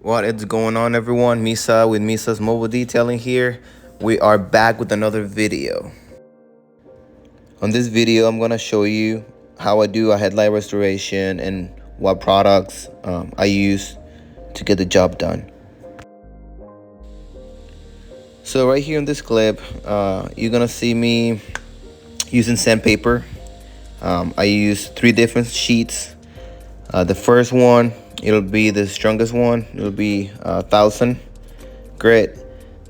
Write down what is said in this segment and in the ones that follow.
What is going on, everyone? Misa with Misa's Mobile Detailing here. We are back with another video. On this video, I'm going to show you how I do a headlight restoration and what products I use to get the job done. So right here in this clip, you're going to see me using sandpaper. I use 3 different sheets. The first one, it'll be the strongest one. It'll be 1,000 grit.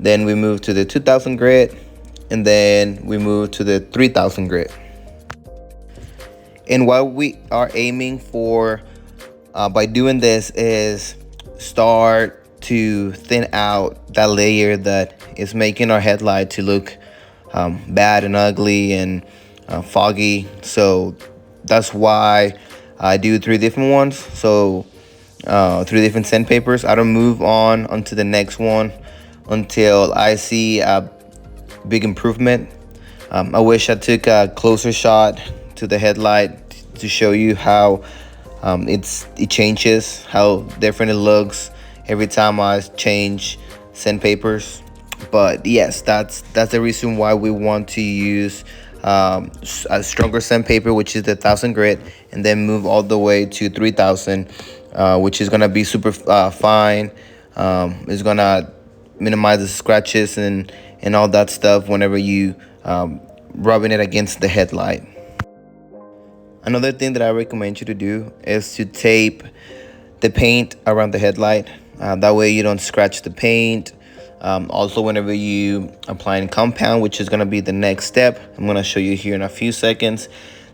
Then we move to the 2,000 grit, and then we move to the 3,000 grit. And what we are aiming for by doing this is start to thin out that layer that is making our headlight to look bad and ugly and foggy. So that's why I do 3 different ones. So 3 different sandpapers. I don't move on onto the next one until I see a big improvement. I wish I took a closer shot to the headlight to show you how it changes, how different it looks every time I change sandpapers. But yes, that's the reason why we want to use a stronger sandpaper, which is the 1,000 grit, and then move all the way to 3,000, which is gonna be super fine. It's gonna minimize the scratches and all that stuff whenever you rubbing it against the headlight. Another thing that I recommend you to do is to tape the paint around the headlight. That way you don't scratch the paint. Also, whenever you applying compound, which is going to be the next step, I'm going to show you here in a few seconds.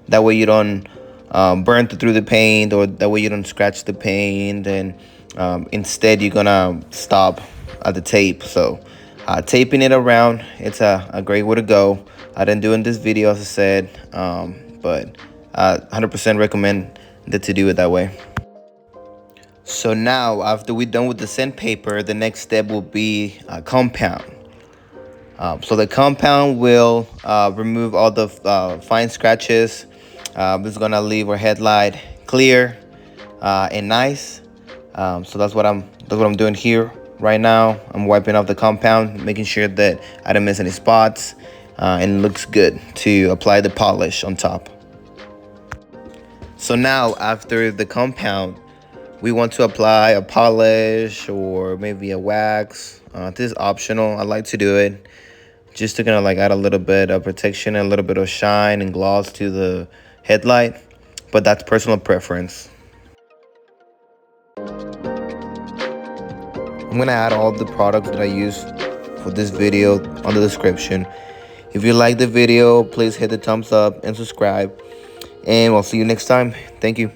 That way you don't burn through the paint, or that way you don't scratch the paint, and instead you're going to stop at the tape. So taping it around, it's a great way to go. I didn't do in this video, as I said, but 100% recommend to do it that way. So now, after we're done with the sandpaper, the next step will be compound. So the compound will remove all the fine scratches. It's gonna leave our headlight clear and nice. So that's what I'm doing here right now. I'm wiping off the compound, making sure that I don't miss any spots, and it looks good to apply the polish on top. So now, after the compound, we want to apply a polish or maybe a wax. This is optional. I like to do it just to kind of like add a little bit of protection, a little bit of shine and gloss to the headlight, but that's personal preference. I'm gonna add all the products that I use for this video on the description. If you like the video, please hit the thumbs up and subscribe, and we'll see you next time. Thank you.